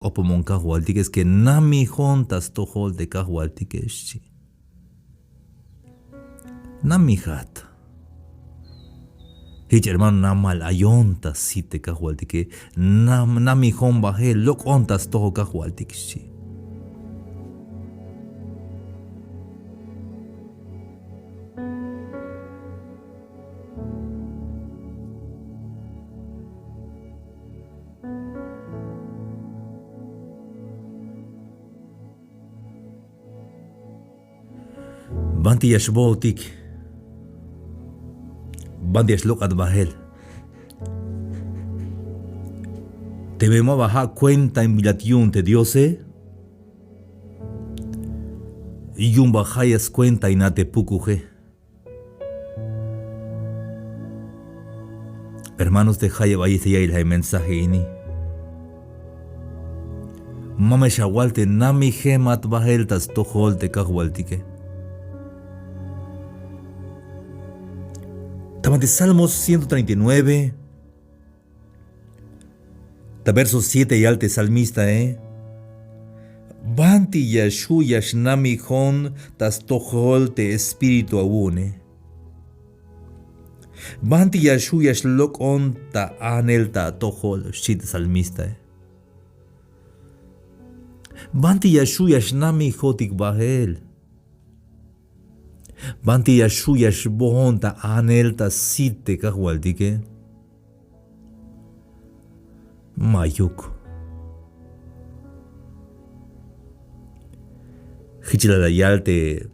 Opomon kahualtique es que nami hontas tohol de kahualtique shi. Nami hat. Hich hermano namal ayontas si te kahualtique. Nami hon baje lok ontas toho kahualtique shi. Banti yashbotik. Banti yashlok ad bahel. Te vemos bajar cuenta en milatión te diose. Y un bajayas cuenta y nate pukuje. Hermanos de Jaya Vayete ya el mensaje ini. Mame shawalte nami gemat bahel tas tohol te kahualtique. De Salmos 139, de versos 7 y alte salmista, Banti yashu yashnami hon tas tohol te espíritu aune. Banti yashu yashlok on ta anel ta tohol shit salmista, Banti yashu yashnami hotik bahel. Banti yashu yashbohon ta anel ta site kahualtique. Mayuk. Hichilayalte.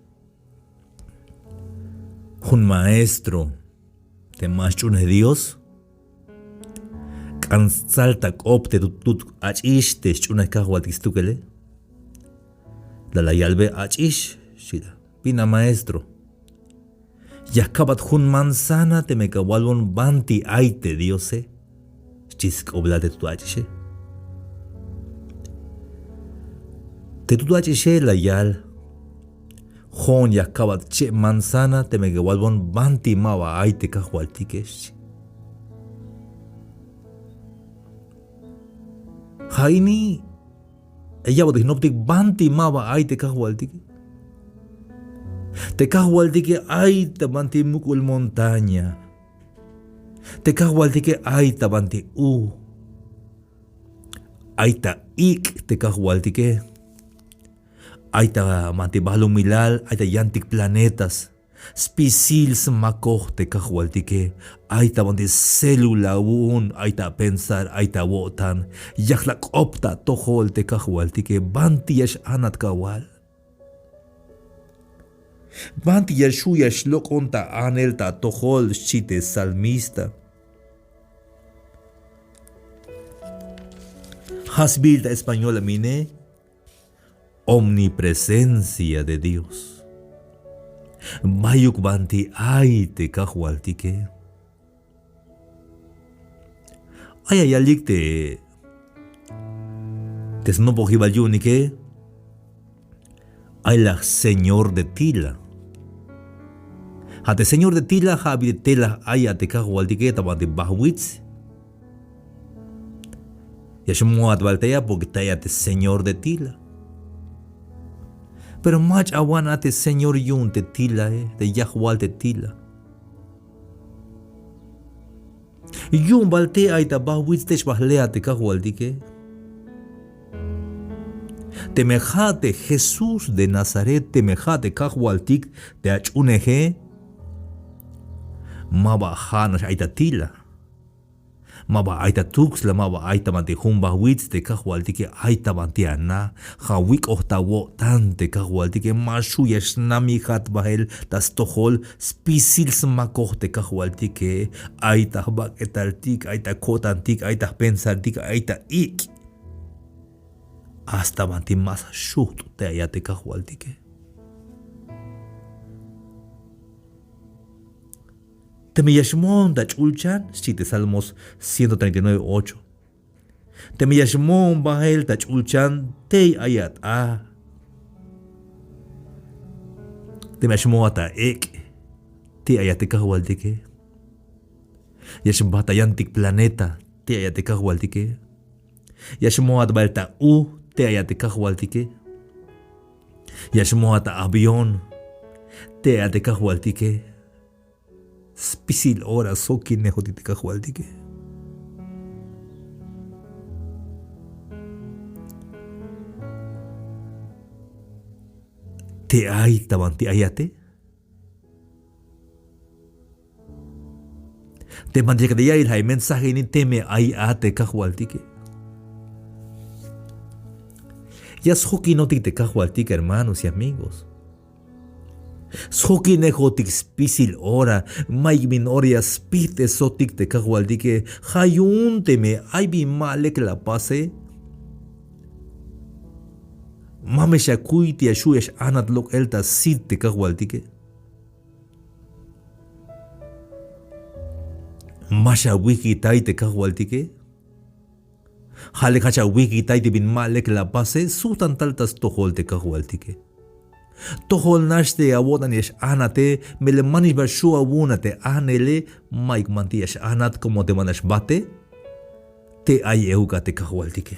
Un maestro de machune Dios. Kansalta opte tut achiste chuna kahualtistukele. La yalbe achish shida. Pina maestro. Yakabat hun manzana te me kawalon banti aite diose. Chisk oblate tuache. Te tuache la yal. Hon yakabat che manzana te me kawalon banti mawa aite kahualtikesh. Haini. Ella bodinoptik banti mawa aite kahualtike. Te kahualtique ay tabanti mukul montaña. Te kahualtique ay tabanti Ay ta ik te kahualtique. Ay ta manti balong milal ay ta yantik planetas. Spisils makoh te kahualtique. Ay ta banti selula ay ta pensar ay ta wotan. Yaklak opta tohol te kahualtique. Banti yash anat kawal. Banti yashu yashlok onta anel ta tohol shite salmista. Hasbilta española mine. Omnipresencia de Dios. Mayuk banti ay te kahualtique. Ay ayalik te snopo hibalyunike. Ay la señor de Tila. Hate señor de Tila habi de tela ay ate kahualtique tabante bahwitz. Yashmu atbaltea porque tayate señor de Tila. Pero mach awan ate señor yun te Tila de Yahual te Tila. Yun balte ay tabahwitz te shbahlea te kahualtique. Temejate Jesús de Nazaret, temejate kahualtik te achuneje. Maba hanash aita Tila. Maba aita tuxla, maba aita mante humba wits te kahualtique aita mante ana. Hawik ohtawo tante kahualtique mashu yashnami hat bahel tas tohol spisils makoh te kahualtique aita bak etaltik, aita kotantik, aita pensartik, aita ik. Hasta manti más shut te ayate kahualtique. Te me yashmon da chulchan, si te Salmos 139:8. Te me yashmon bahel da chulchan te ayat Te me yashmon ata ek te ayate kahualtique. Yashmbata yantik planeta te ayate kahualtique. Yashmoat balta te ayate kahualtike. Yashmoat avión te ayate kahualtike. Spisil ora soki nehotite kahualtike. Te ay tabanti ayate. Te manjekadaya el mensaje ni teme ay ate kahualtike. Ya soki no te kahualtike, hermanos y amigos. Soki nehotik spisil ora, maig minoria spite sotik te kahualtike. Hayun teme ay bi malek la pase. Mame shakuiti ashuesh anat lok elta sit te kahualtike. Masha wiki tai te kahualtike. Hale kacha wiki tai te bin malek la pase sutan taltas tohol te kahualtike. Tohol nashte awotan yesh anate mele manish bashu awunate anele maik manti yesh anat como te manash bate te ay euka te kahualtike.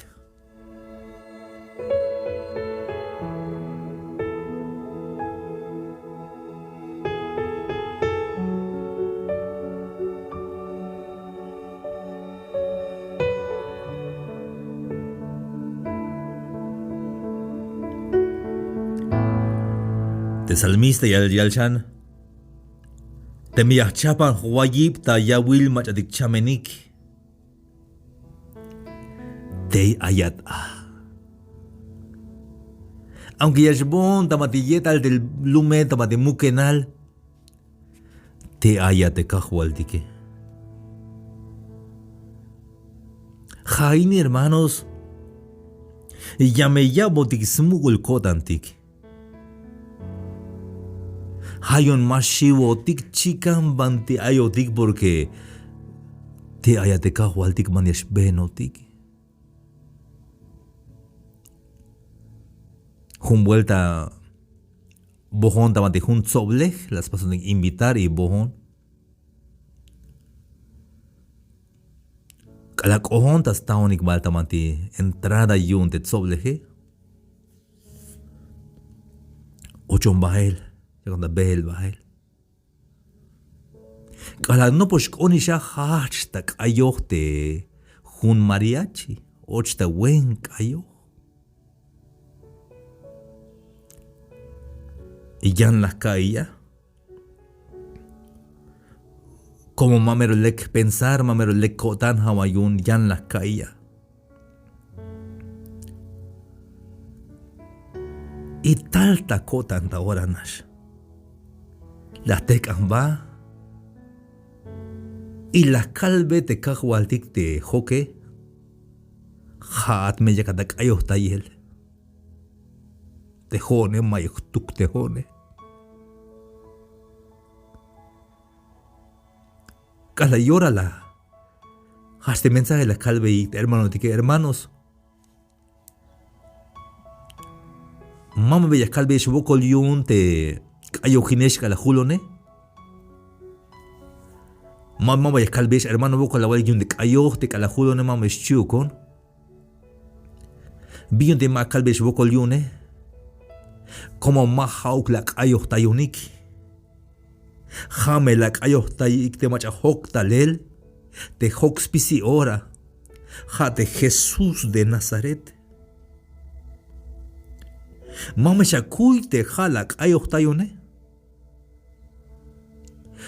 Te salmista yalchan. Te miyahchapan huayip ta yawil machadik chamenik. Te ayat Aunque yashbon tamatilletal del lume tamatimukenal. Te ayate kahualtike. Jaini hermanos. Yameya botik smugul kotantik. Hayon mashiwo tik chikan banti ayotik porque te ayate kahualtik maniash benotik. Jun vuelta bohon tamati jun tzoblech, las personas invitar y bohon. Kalak ohon tas taonik bal tamati entrada yun te tzobleje. Ochon bahel. Cuando behel bahel. Kala no pues onisha hashtag ayote jun mariachi. Ochta wen kayo. Y ya en las caías. Como mamero lek pensar, mamero lek kotan hawayun ya en las caías. Y tal ta kotan ta oranash. Las tecan va y las calve te cajualtic te joque hat me llega de cayo tayel te jone mayuk te jone cala llórala hasta mensaje la calve y hermano te que hermanos mama bella calve shboko liun te Ayo Ginesh la julone. Mamá vaya calvesh hermano boco la wal yun de ayo te la julone mama con. Bion de ma calvesh boco lione. Como ma hauk la ayo tayunik. Jame la ayo tayik te macha hok talel. Te hok spisi ora. Ja de Jesús de Nazaret. Mama shakuy te halak ayo tayone.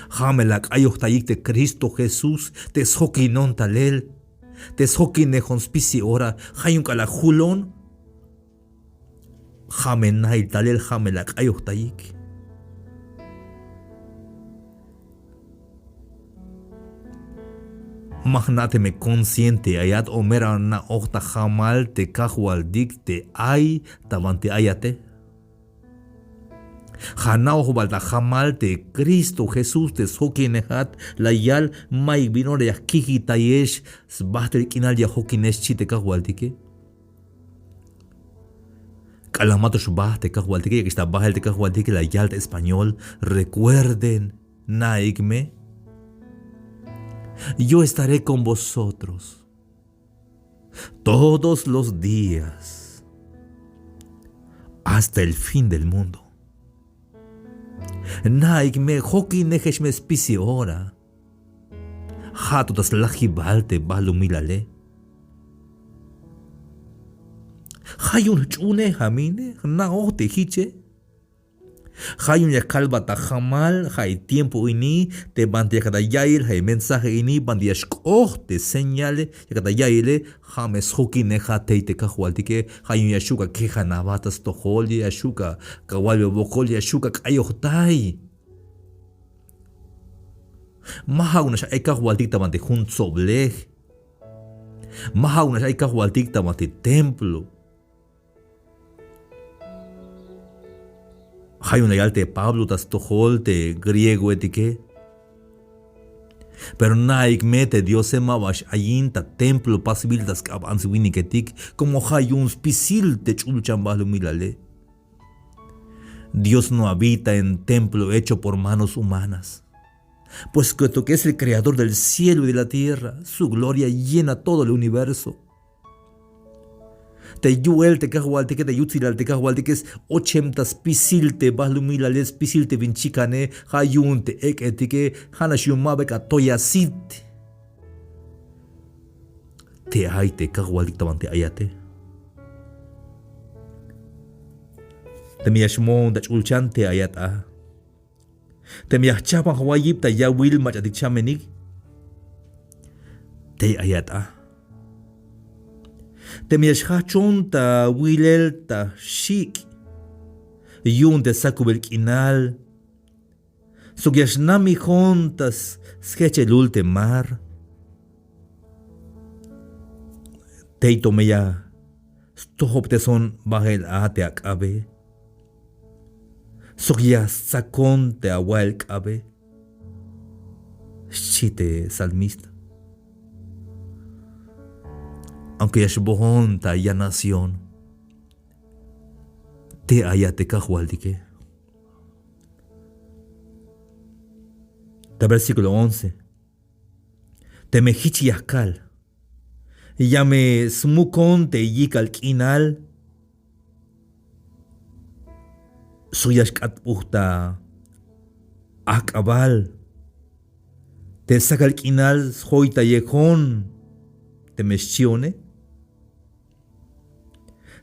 Jamelak ayohtayik de Cristo Jesús, te soki non talel, te soki nejon spisi ora, hayun kala hulon, jamenai talel jamelak ayohtayik. Magnate me consciente ayat omera na okta jamal te kahualdik te ay tabante ayate. Hanao balta jamal te Cristo Jesús te soki nehat la yal mai binore ya kiki tayesh sbahter kinal ya hokinesh chite kahualdike. Kalamato shbah te kahualdike que está bahel te kahualdike la yal de español. Recuerden, naigme. Yo estaré con vosotros. todos los días, hasta el fin del mundo. Naik me hoki nehesh me spisi ora. Hato das lahibalte balumilale. Hayun chune hamine na ote hiche. Hayun ya kalba ta jamal hay tiempo ini te bandia kada yail hay mensaje ini bandia te señale ya kada yaile james hoki neha te kahualtike hayun ya shuka keja navatas toholi ya shuka kawalio bokoli ya shuka kayohtai. Mahauna sha ekahualtik tamante hun soblej. Mahauna sha ekahualtik tamante templo. Hay un legal te Pablo tas tohol te griego etique. Pero naik mete Dios se mawash ayin ta templo pasibil tas kab answiniketik como hay un spisil te chulchan milale. Dios no habita en templo hecho por manos humanas. Pues que es el creador del cielo y de la tierra, su gloria llena todo el universo. Te yuel te kahualte que te yutzilal te kahualte que es 80 spisilte balumilale spisilte vinchikane hayunte ek etike hanashumabe katoyasit. Te aite kahualik tamante ayate. Te miyashmon dach ulchante ayat a. Te miyahchapan hawayip ta yawil machatik chamenik. Te ayat a. Te miashachon ta wilel ta shik. Yun te sakubel kinal. Sugyashnami hontas skechelul te mar. Teito meya stohop te son bahel a te akabe. Sugyas sakon te awal kabe. Shite salmista. Aunque yashbohon ta ya nación, te ayate kahualdike. Ta versículo 11. Te mehichi yakal. Yame smukon te yikal kinal. Suyashkat uhta akabal. Te sakal kinal hoita yekon. Te meschione.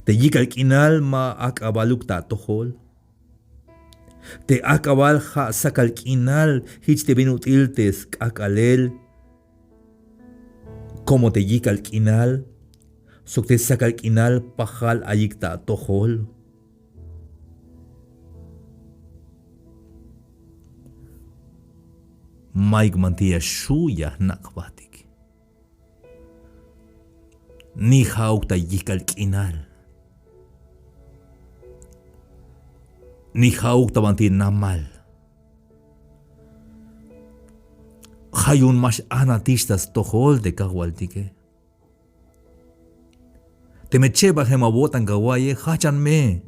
Te yikal kinal ma akabaluk ta tohol. Te akabal ha sakal kinal hich te benutiltes akalel. Como te yikal kinal, sok te sakal kinal pahal ayik ta tohol. Maik mantia shuya nakbatik. Ni hauk ta yikal kinal. Ni hauk tabanti namal. Hayun mas anatistas tohol de kahualtike. Te me cheba hemabotan gawaye hachan me.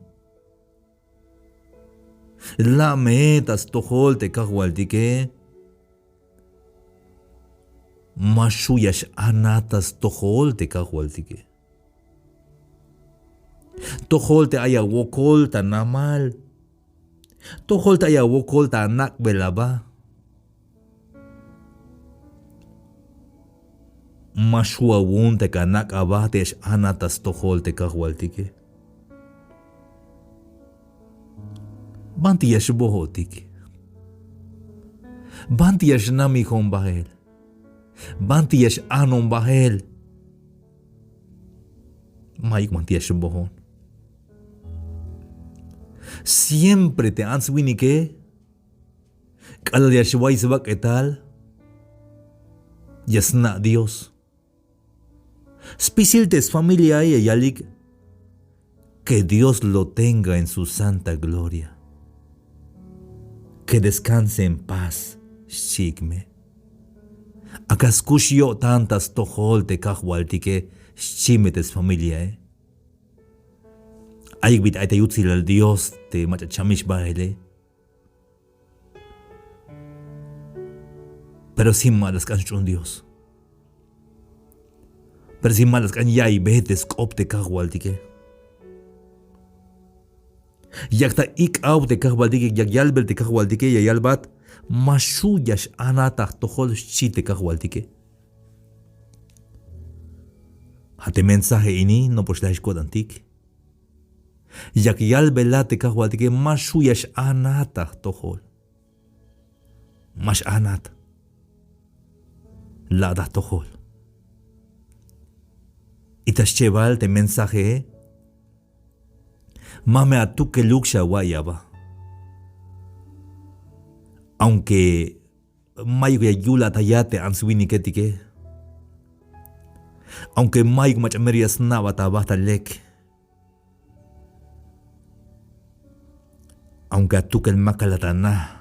La metas tohol de kahualtike. Mashuyas anatas tohol de kahualtike. Tohol te aya wokol ta namal. Tohol ta ya wokol ta anak belaba. Mashua wun te kanak abates anatas tohol te kahualtike. Banti yash bohotik. Banti yash nami hon bahel. Banti yash anon bahel. Maik manti yash bohon. Siempre te han swinike. Cada día shwaisba ¿qué tal? Yasna Dios. Especial tes familia y yalik. Que Dios lo tenga en su santa gloria. Que descanse en paz, shigme. Akaskushio tantas tohol te kahwaltike shimetes familia. Aygbit ay tayutzil al Dios te machachamish baile. Pero sin malas canchun Dios. Pero si malas kan yay betes kop te kahwaltike. Yakta ik au te kahwaltike yak yalbel te kahwaltike ya yalbat mashu yash anata tohol shi te kahwaltike. Hate mensaje ini no poslash kodantik. Yak yalbela te kahwaltike mashu yash anata tohol. Mash anat. La da tohol. Itas cheval te mensaje mame a tu que luxa guayaba. Aunque mayo ya yula tayate answini ketike. Aunque mayo machamerias navata basta lek. Aunque a tu que el macalatana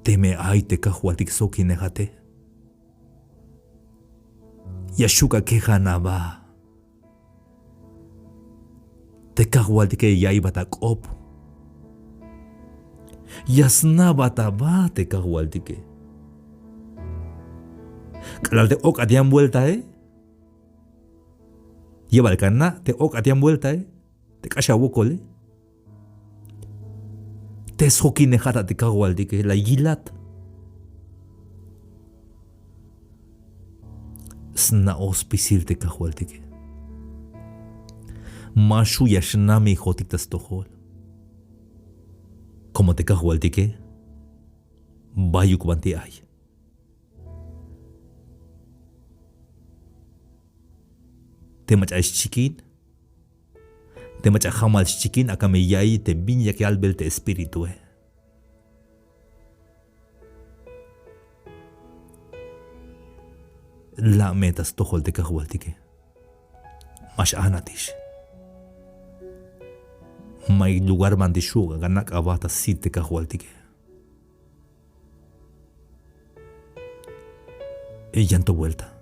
teme ay te kahuatik soki nejate. Yashuka kejanaba. Te kahualtike yaibata kop. Yasnabata ba te kahualtike. Kalal te ok atian vuelta Lleva el cana te ok atian vuelta te kasha wokole. Te soki nejata te kahualtike la yilat. Sna ospisil te kahualtike. Mashu yashnami jotitas tohol. Como te kahualtike, bayuk banti ay. Te machas chikin, te machas hamal chikin akameyay te binya que albel te espíritu. La metas tohol te kahualtike. Mash anatish. May lugar mandishuga ganak abata site kahualtike. Y llanto vuelta.